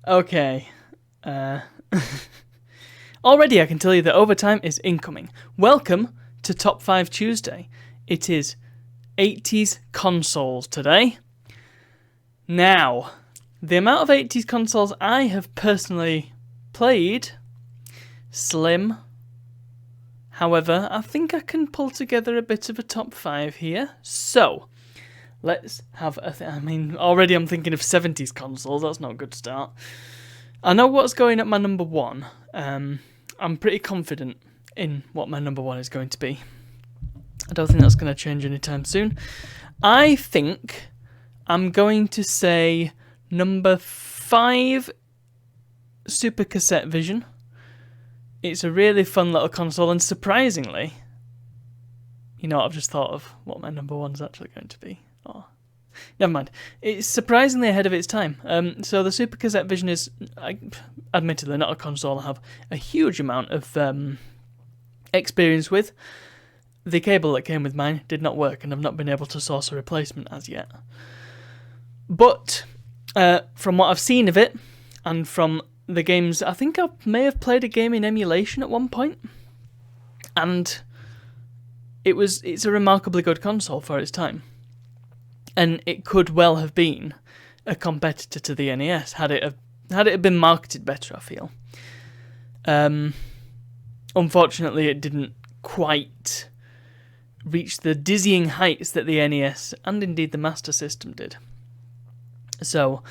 Okay. Uh, Already I can tell you that overtime is incoming. Welcome to Top 5 Tuesday. It is 80s consoles today. Now, the amount of 80s consoles I have personally played, slim. However, I think I can pull together a bit of a top 5 here. So, let's have already I'm thinking of 70s consoles. That's not a good start. I know what's going at my number 1. I'm pretty confident in what my number 1 is going to be. I don't think that's going to change anytime soon. I think I'm going to say number 5, Super Cassette Vision. It's a really fun little console, and surprisingly, you know what, I've just thought of what my number 1 is actually going to be. Oh, never mind. It's surprisingly ahead of its time. So the Super Cassette Vision is, admittedly, not a console I have a huge amount of experience with. The cable that came with mine did not work, and I've not been able to source a replacement as yet. But from what I've seen of it, and from the games, I think I may have played a game in emulation at one point, and it's a remarkably good console for its time. And it could well have been a competitor to the NES had it been marketed better, I feel. Unfortunately, it didn't quite reach the dizzying heights that the NES and indeed the Master System did. So,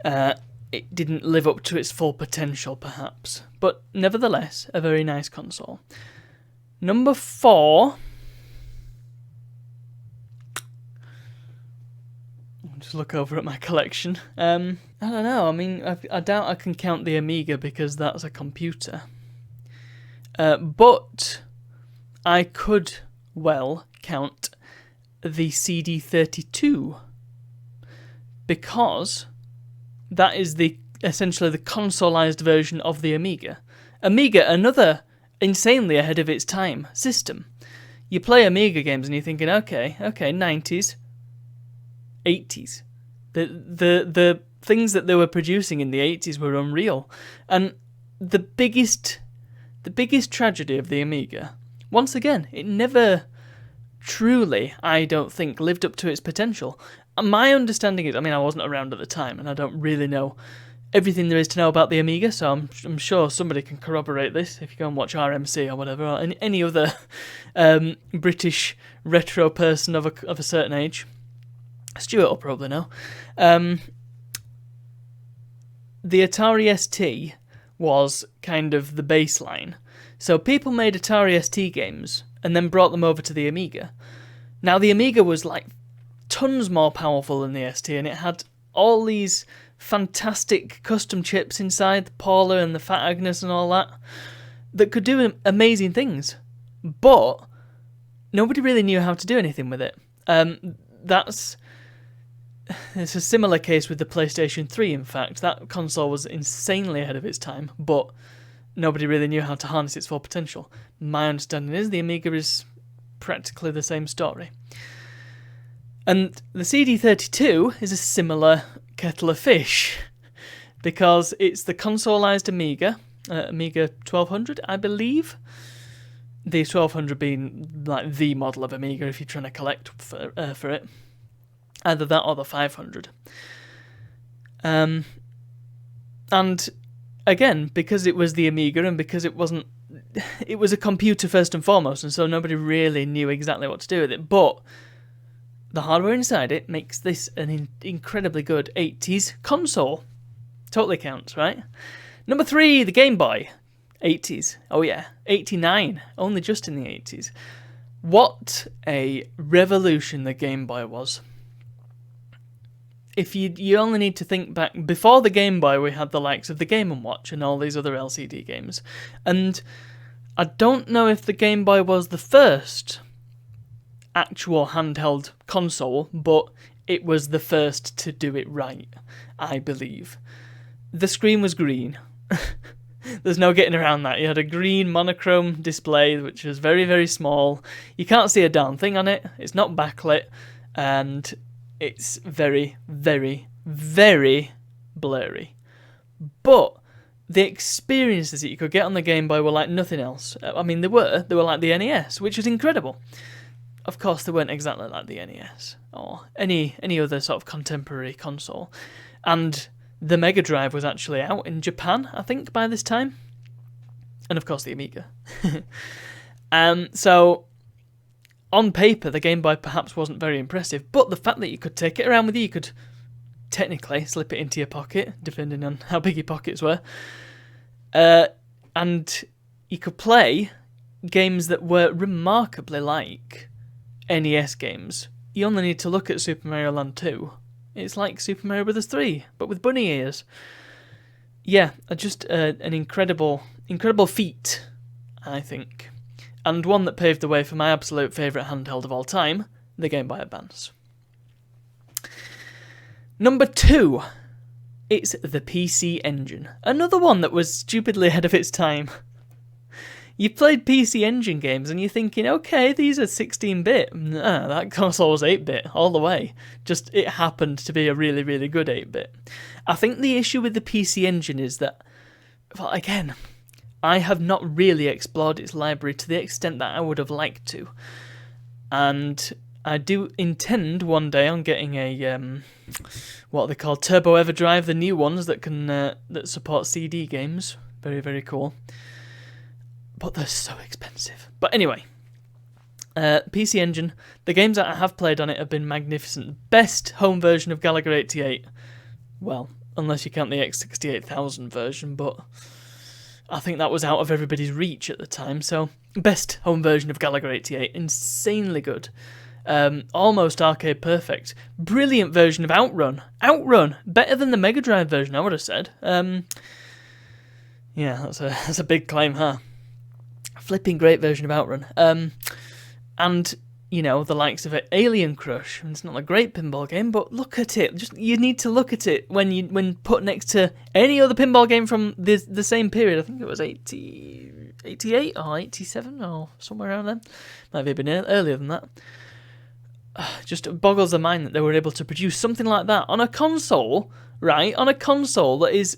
it didn't live up to its full potential, perhaps. But nevertheless, a very nice console. Number 4... just look over at my collection. I don't know. I mean, I doubt I can count the Amiga because that's a computer. But I could well count the CD32 because that is essentially the consoleized version of the Amiga. Amiga, another insanely ahead of its time system. You play Amiga games and you're thinking, okay, 90s. 80s. The things that they were producing in the 80s were unreal. And the biggest tragedy of the Amiga, once again, it never truly, I don't think, lived up to its potential. And my understanding is, I mean, I wasn't around at the time, and I don't really know everything there is to know about the Amiga, so I'm sure somebody can corroborate this if you go and watch RMC or whatever, or any other British retro person of a certain age. Stuart will probably know. The Atari ST was kind of the baseline. So people made Atari ST games and then brought them over to the Amiga. Now the Amiga was like tons more powerful than the ST, and it had all these fantastic custom chips inside, the Paula and the Fat Agnes and all that could do amazing things. But nobody really knew how to do anything with it. It's a similar case with the PlayStation 3, in fact. That console was insanely ahead of its time, but nobody really knew how to harness its full potential. My understanding is the Amiga is practically the same story. And the CD32 is a similar kettle of fish, because it's the consoleized Amiga, Amiga 1200, I believe. The 1200 being like the model of Amiga if you're trying to collect for it. Either that or the 500. And again, because it was the Amiga and because it was a computer first and foremost, and so nobody really knew exactly what to do with it. But the hardware inside it makes this an incredibly good 80s console. Totally counts, right? Number 3, the Game Boy. 80s. Oh yeah, 89. Only just in the 80s. What a revolution the Game Boy was. If you only need to think back, before the Game Boy we had the likes of the Game & Watch and all these other LCD games. And I don't know if the Game Boy was the first actual handheld console, but it was the first to do it right, I believe. The screen was green. There's no getting around that. You had a green monochrome display, which was very, very small. You can't see a darn thing on it. It's not backlit. And it's very, very, very blurry. but the experiences that you could get on the Game Boy were like nothing else. I mean, they were like the NES, which was incredible. Of course, they weren't exactly like the NES or any other sort of contemporary console. And the Mega Drive was actually out in Japan, I think, by this time. And of course, the Amiga. So, on paper, the Game Boy perhaps wasn't very impressive, but the fact that you could take it around with you could technically slip it into your pocket, depending on how big your pockets were. And you could play games that were remarkably like NES games. You only need to look at Super Mario Land 2. It's like Super Mario Bros. 3, but with bunny ears. Yeah, just an incredible feat, I think. And one that paved the way for my absolute favourite handheld of all time, the Game Boy Advance. Number 2, it's the PC Engine. Another one that was stupidly ahead of its time. You played PC Engine games and you're thinking, okay, these are 16-bit. Nah, that console was 8-bit all the way. Just it happened to be a really, really good 8-bit. I think the issue with the PC Engine is that, well, again, I have not really explored its library to the extent that I would have liked to. And I do intend one day on getting a, what are they called, Turbo Everdrive, the new ones that can that support CD games. Very, very cool. But they're so expensive. But anyway, PC Engine, the games that I have played on it have been magnificent. Best home version of Galaga 88. Well, unless you count the X68000 version, but I think that was out of everybody's reach at the time. So, best home version of Galaga 88. Insanely good. Almost arcade perfect. Brilliant version of Outrun. Outrun! Better than the Mega Drive version, I would have said. Yeah, that's a big claim, huh? Flipping great version of Outrun. And, you know, the likes of it, Alien Crush. It's not a great pinball game, but look at it. Just you need to look at it when put next to any other pinball game from the same period. I think it was 88 or 87 or somewhere around then. Might have been earlier than that. Just boggles the mind that they were able to produce something like that on a console, right? On a console that is,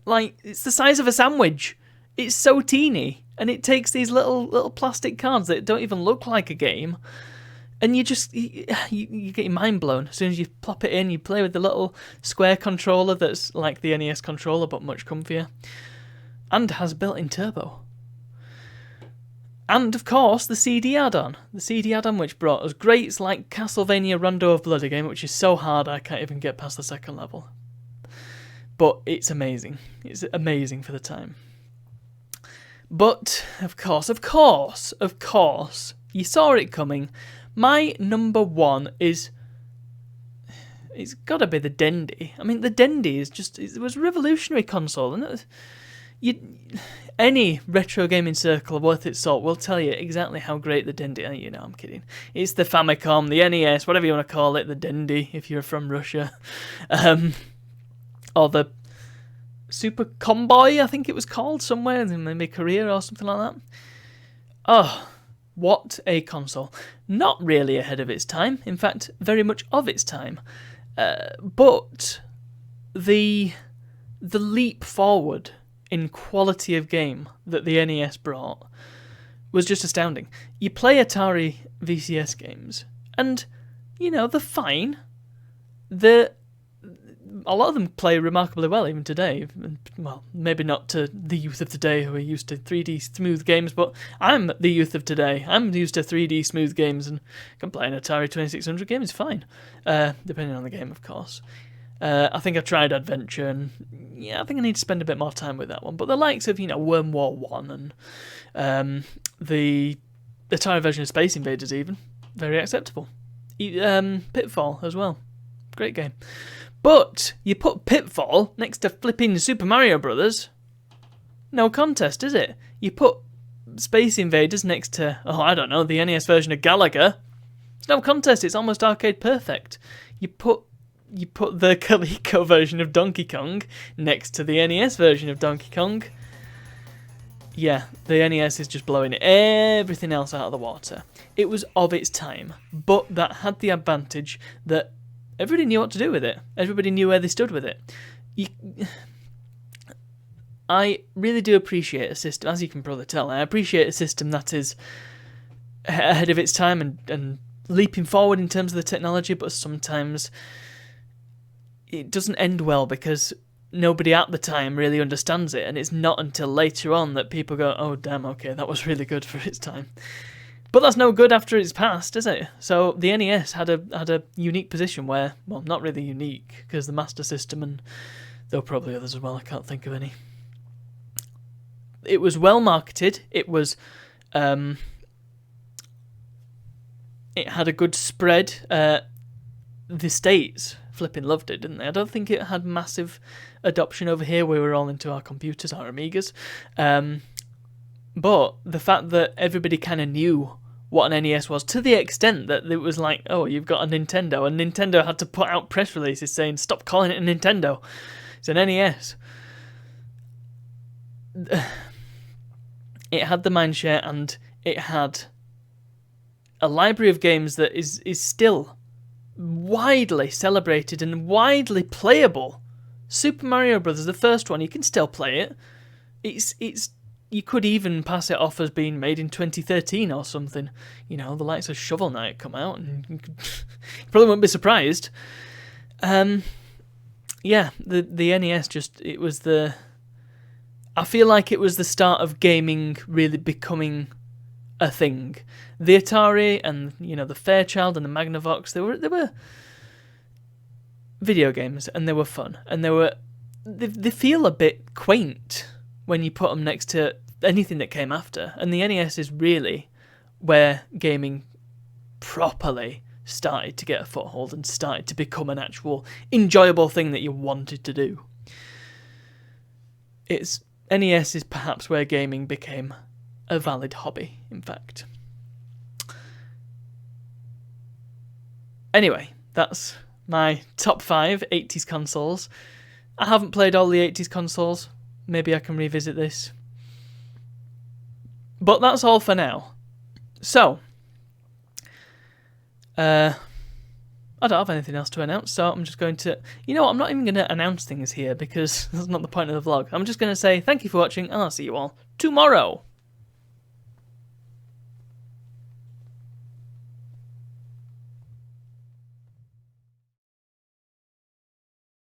like, it's the size of a sandwich. It's so teeny. And it takes these little plastic cards that don't even look like a game, and you get your mind blown as soon as you plop it in. You play with the little square controller that's like the NES controller but much comfier, and has built-in turbo. And of course the CD add-on, which brought us greats like Castlevania Rondo of Blood, a game which is so hard I can't even get past the second level. But it's amazing. It's amazing for the time. But, of course, you saw it coming. My number 1 is... It's got to be the Dendy. I mean, the Dendy is just... It was a revolutionary console, and any retro gaming circle worth its salt will tell you exactly how great the Dendy... You know, I'm kidding. It's the Famicom, the NES, whatever you want to call it, the Dendy, if you're from Russia. Or the... Super Comboy, I think it was called somewhere, maybe Korea or something like that. Oh, what a console. Not really ahead of its time, in fact, very much of its time. But the leap forward in quality of game that the NES brought was just astounding. You play Atari VCS games, and, you know, they're fine. A lot of them play remarkably well even today. Well, maybe not to the youth of today who are used to 3D smooth games, but I'm the youth of today. I'm used to 3D smooth games and can play an Atari 2600 game. It's fine, depending on the game, of course. I think I tried Adventure, and yeah, I think I need to spend a bit more time with that one. But the likes of, you know, Worm War 1 and the Atari version of Space Invaders even, very acceptable. Pitfall as well. Great game. But you put Pitfall next to flipping Super Mario Brothers, no contest, is it? You put Space Invaders next to, I don't know, the NES version of Galaga, it's no contest, it's almost arcade perfect. You put the Coleco version of Donkey Kong next to the NES version of Donkey Kong. Yeah, the NES is just blowing everything else out of the water. It was of its time, but that had the advantage that everybody knew what to do with it. Everybody knew where they stood with it. I really do appreciate a system, as you can probably tell, I appreciate a system that is ahead of its time and leaping forward in terms of the technology, but sometimes it doesn't end well because nobody at the time really understands it, and it's not until later on that people go, oh damn, okay, that was really good for its time. But that's no good after it's passed, is it? So the NES had a unique position where, well, not really unique, because the Master System, and there were probably others as well, I can't think of any. It was well marketed. It was, it had a good spread. The States flipping loved it, didn't they? I don't think it had massive adoption over here. We were all into our computers, our Amigas. But the fact that everybody kind of knew what an NES was, to the extent that it was like, oh, you've got a Nintendo, and Nintendo had to put out press releases saying, stop calling it a Nintendo, it's an NES. It had the mindshare, and it had a library of games that is still widely celebrated and widely playable. Super Mario Brothers, the first one, you can still play it. It's you could even pass it off as being made in 2013 or something. You know, the likes of Shovel Knight come out, and you probably won't be surprised. Yeah, the NES I feel like it was the start of gaming really becoming a thing. The Atari and, you know, the Fairchild and the Magnavox, they were video games, and they were fun, and they feel a bit quaint when you put them next to anything that came after. And the NES is really where gaming properly started to get a foothold and started to become an actual enjoyable thing that you wanted to do. NES is perhaps where gaming became a valid hobby, in fact. Anyway, that's my top 5 80s consoles. I haven't played all the 80s consoles. Maybe I can revisit this. But that's all for now. So, I don't have anything else to announce, so I'm just going to... You know what, I'm not even going to announce things here, because that's not the point of the vlog. I'm just going to say thank you for watching, and I'll see you all tomorrow.